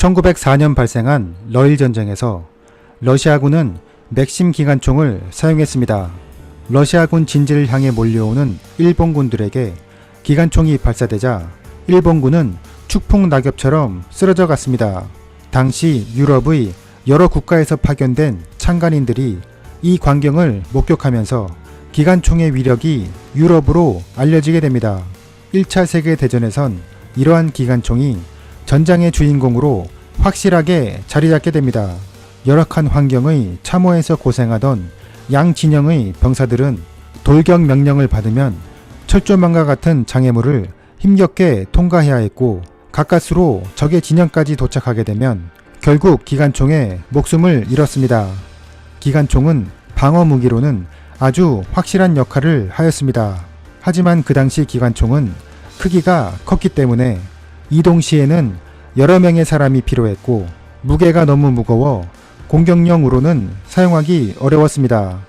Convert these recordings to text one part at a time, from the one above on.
1904년 발생한 러일 전쟁에서 러시아군은 맥심 기관총을 사용했습니다. 러시아군 진지를 향해 몰려오는 일본군들에게 기관총이 발사되자 일본군은 축풍 낙엽처럼 쓰러져 갔습니다. 당시 유럽의 여러 국가에서 파견된 참관인들이 이 광경을 목격하면서 기관총의 위력이 유럽으로 알려지게 됩니다. 1차 세계대전에선 이러한 기관총이 전장의 주인공으로 확실하게 자리잡게 됩니다. 열악한 환경의 참호에서 고생하던 양 진영의 병사들은 돌격 명령을 받으면 철조망과 같은 장애물을 힘겹게 통과해야 했고, 가까스로 적의 진영까지 도착하게 되면 결국 기관총에 목숨을 잃었습니다. 기관총은 방어 무기로는 아주 확실한 역할을 하였습니다. 하지만 그 당시 기관총은 크기가 컸기 때문에 이동 시에는 여러 명의 사람이 필요했고, 무게가 너무 무거워 공격용으로는 사용하기 어려웠습니다.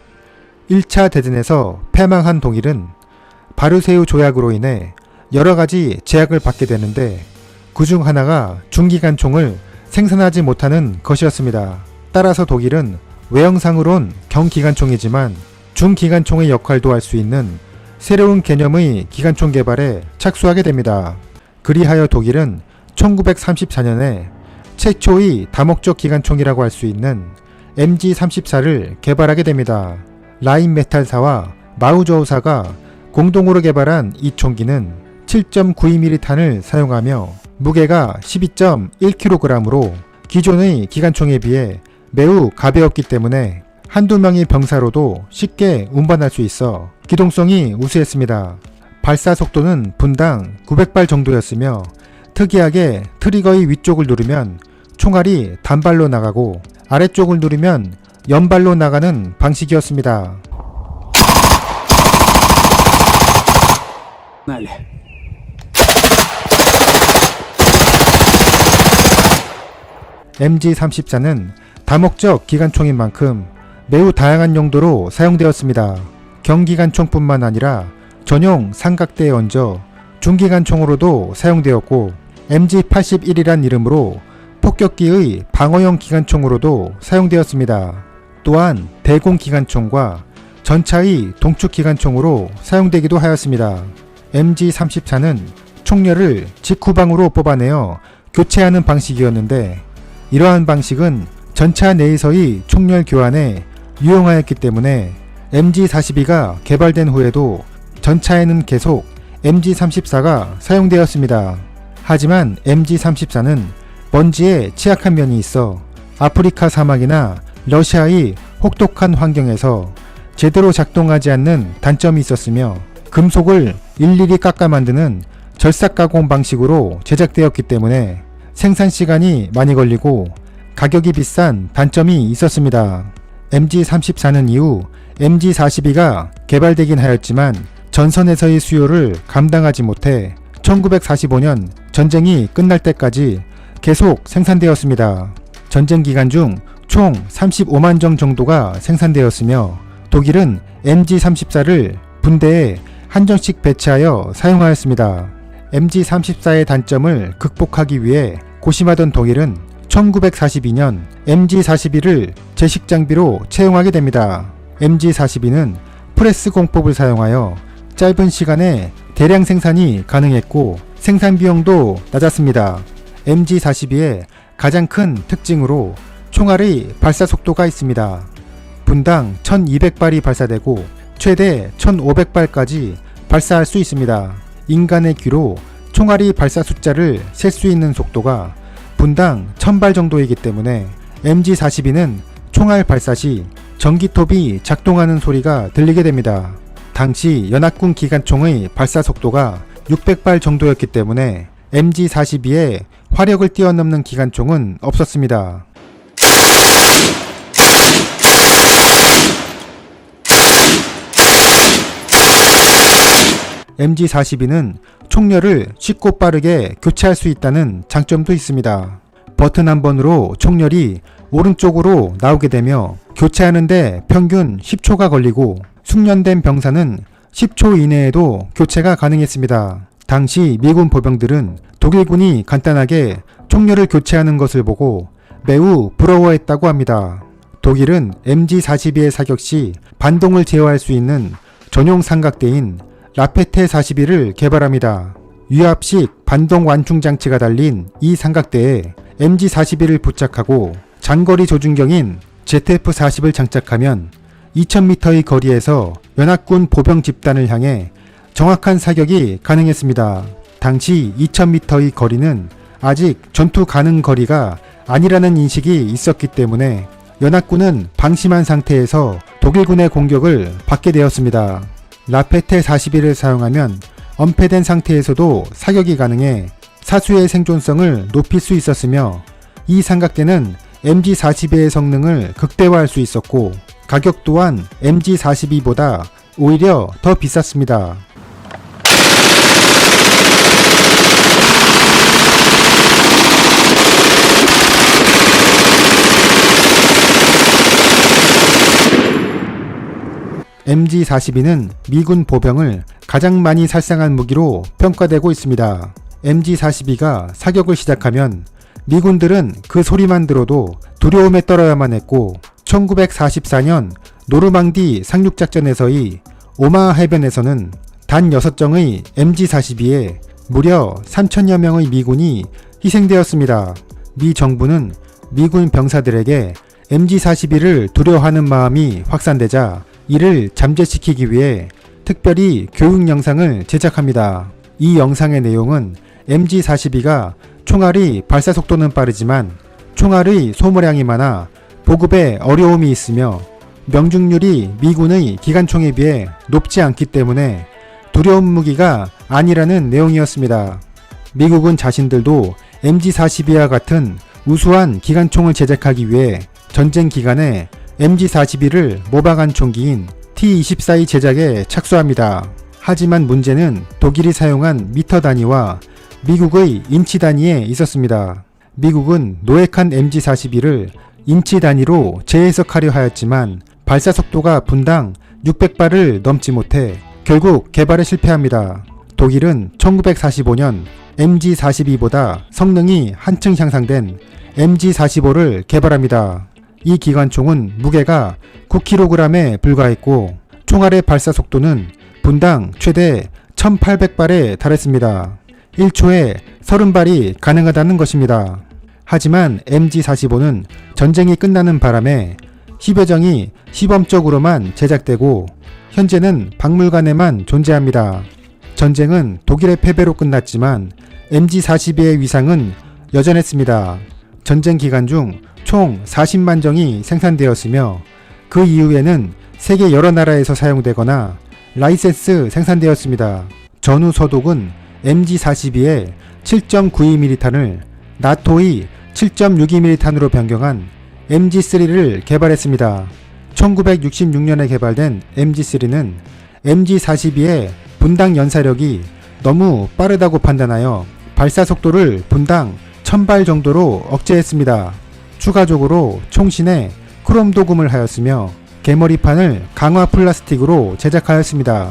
1차 대전에서 패망한 독일은 바르세유 조약으로 인해 여러가지 제약을 받게 되는데, 그 중 하나가 중기관총을 생산하지 못하는 것이었습니다. 따라서 독일은 외형상으론 경기관총이지만 중기관총의 역할도 할 수 있는 새로운 개념의 기관총 개발에 착수하게 됩니다. 그리하여 독일은 1934년에 최초의 다목적 기관총이라고 할 수 있는 MG34를 개발하게 됩니다. 라인메탈사와 마우저우사가 공동으로 개발한 이 총기는 7.92mm 탄을 사용하며 무게가 12.1kg으로 기존의 기관총에 비해 매우 가벼웠기 때문에 한두 명의 병사로도 쉽게 운반할 수 있어 기동성이 우수했습니다. 발사 속도는 분당 900발 정도였으며, 특이하게 트리거의 위쪽을 누르면 총알이 단발로 나가고 아래쪽을 누르면 연발로 나가는 방식이었습니다. MG34는 다목적 기관총인 만큼 매우 다양한 용도로 사용되었습니다. 경기관총뿐만 아니라 전용 삼각대에 얹어 중기관총으로도 사용되었고, MG81이란 이름으로 폭격기의 방어용 기관총으로도 사용되었습니다. 또한 대공기관총과 전차의 동축기관총으로 사용되기도 하였습니다. MG34는 총열을 직후방으로 뽑아내어 교체하는 방식이었는데, 이러한 방식은 전차 내에서의 총열 교환에 유용하였기 때문에 MG42가 개발된 후에도 전차에는 계속 MG34가 사용되었습니다. 하지만 MG34는 먼지에 취약한 면이 있어 아프리카 사막이나 러시아의 혹독한 환경에서 제대로 작동하지 않는 단점이 있었으며, 금속을 일일이 깎아 만드는 절삭 가공 방식으로 제작되었기 때문에 생산 시간이 많이 걸리고 가격이 비싼 단점이 있었습니다. MG34는 이후 MG42가 개발되긴 하였지만 전선에서의 수요를 감당하지 못해 1945년 전쟁이 끝날 때까지 계속 생산되었습니다. 전쟁 기간 중 총 35만 정 정도가 생산되었으며, 독일은 MG34를 분대에 한 정씩 배치하여 사용하였습니다. MG34의 단점을 극복하기 위해 고심하던 독일은 1942년 MG42를 제식 장비로 채용하게 됩니다. MG42는 프레스 공법을 사용하여 짧은 시간에 대량 생산이 가능했고 생산 비용도 낮았습니다. MG42의 가장 큰 특징으로 총알의 발사 속도가 있습니다. 분당 1200발이 발사되고 최대 1500발까지 발사할 수 있습니다. 인간의 귀로 총알이 발사 숫자를 셀 수 있는 속도가 분당 1000발 정도이기 때문에 MG42는 총알 발사 시 전기톱이 작동하는 소리가 들리게 됩니다. 당시 연합군 기관총의 발사 속도가 600발 정도였기 때문에 MG42의 화력을 뛰어넘는 기관총은 없었습니다. MG42는 총열을 쉽고 빠르게 교체할 수 있다는 장점도 있습니다. 버튼 한 번으로 총열이 오른쪽으로 나오게 되며 교체하는데 평균 10초가 걸리고 숙련된 병사는 10초 이내에도 교체가 가능했습니다. 당시 미군 보병들은 독일군이 간단하게 총열을 교체하는 것을 보고 매우 부러워했다고 합니다. 독일은 MG42의 사격 시 반동을 제어할 수 있는 전용 삼각대인 라페테 42를 개발합니다. 유압식 반동 완충 장치가 달린 이 삼각대에 MG42를 부착하고 장거리 조준경인 ZF40을 장착하면 2000m의 거리에서 연합군 보병 집단을 향해 정확한 사격이 가능했습니다. 당시 2000m의 거리는 아직 전투 가능 거리가 아니라는 인식이 있었기 때문에 연합군은 방심한 상태에서 독일군의 공격을 받게 되었습니다. 라페테 41을 사용하면 엄폐된 상태에서도 사격이 가능해 사수의 생존성을 높일 수 있었으며 이 삼각대는 MG42의 성능을 극대화할 수 있었고 가격 또한 MG42보다 오히려 더 비쌌습니다. MG42는 미군 보병을 가장 많이 살상한 무기로 평가되고 있습니다. MG42가 사격을 시작하면 미군들은 그 소리만 들어도 두려움에 떨어야만 했고 1944년 노르망디 상륙작전에서의 오마하 해변에서는 단 6정의 MG42에 무려 3천여 명의 미군이 희생되었습니다. 미 정부는 미군 병사들에게 MG42를 두려워하는 마음이 확산되자 이를 잠재시키기 위해 특별히 교육 영상을 제작합니다. 이 영상의 내용은 MG42가 총알이 발사 속도는 빠르지만 총알의 소모량이 많아 보급에 어려움이 있으며 명중률이 미군의 기관총에 비해 높지 않기 때문에 두려운 무기가 아니라는 내용이었습니다. 미국은 자신들도 MG42와 같은 우수한 기관총을 제작하기 위해 전쟁 기간에 MG42를 모방한 총기인 T-24의 제작에 착수합니다. 하지만 문제는 독일이 사용한 미터 단위와 미국의 인치 단위에 있었습니다. 미국은 노획한 MG42를 인치 단위로 재해석하려 하였지만 발사 속도가 분당 600발을 넘지 못해 결국 개발에 실패합니다. 독일은 1945년 MG42보다 성능이 한층 향상된 MG45를 개발합니다. 이 기관총은 무게가 9kg에 불과했고 총알의 발사 속도는 분당 최대 1800발에 달했습니다. 1초에 30발이 가능하다는 것입니다. 하지만 MG45는 전쟁이 끝나는 바람에 10여 정이 시범적으로만 제작되고 현재는 박물관에만 존재합니다. 전쟁은 독일의 패배로 끝났지만 MG42의 위상은 여전했습니다. 전쟁 기간 중 총 40만 정이 생산되었으며 그 이후에는 세계 여러 나라에서 사용되거나 라이센스 생산되었습니다. 전후 서독은 MG42의 7.92mm탄을 나토의 7.62mm탄으로 변경한 MG3를 개발했습니다. 1966년에 개발된 MG3는 MG42의 분당 연사력이 너무 빠르다고 판단하여 발사 속도를 분당 1000발 정도로 억제했습니다. 추가적으로 총신에 크롬 도금을 하였으며 개머리판을 강화 플라스틱으로 제작하였습니다.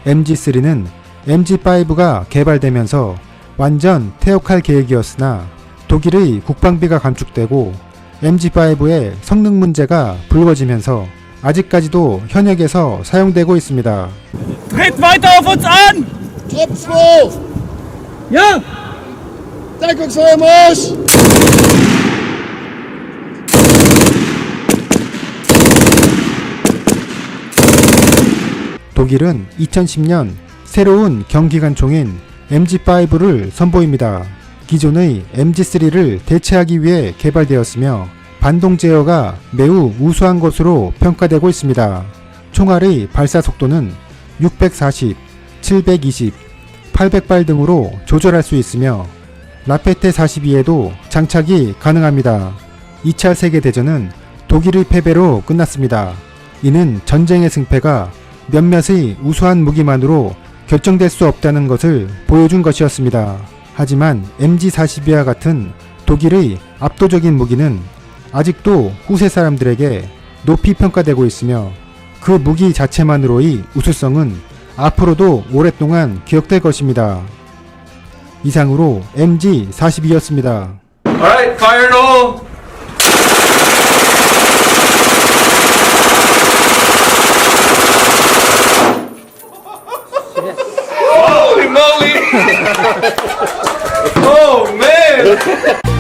MG3는 MG5가 개발되면서 완전 퇴역할 계획이었으나 독일의 국방비가 감축되고 MG5의 성능 문제가 불거지면서 아직까지도 현역에서 사용되고 있습니다. Tritt weiter auf uns an! Top 2! Ja! Deckungsfeuer Marsch! 독일은 2010년 새로운 경기관총인 MG5를 선보입니다. 기존의 MG3를 대체하기 위해 개발되었으며 반동 제어가 매우 우수한 것으로 평가되고 있습니다. 총알의 발사 속도는 640, 720, 800발 등으로 조절할 수 있으며 라페테 42에도 장착이 가능합니다. 2차 세계대전은 독일의 패배로 끝났습니다. 이는 전쟁의 승패가 몇몇의 우수한 무기만으로 결정될 수 없다는 것을 보여준 것이었습니다. 하지만 MG42와 같은 독일의 압도적인 무기는 아직도 후세 사람들에게 높이 평가되고 있으며 그 무기 자체만으로의 우수성은 앞으로도 오랫동안 기억될 것입니다. 이상으로 MG42였습니다. Alright, fire it all! Holy moly! Oh man!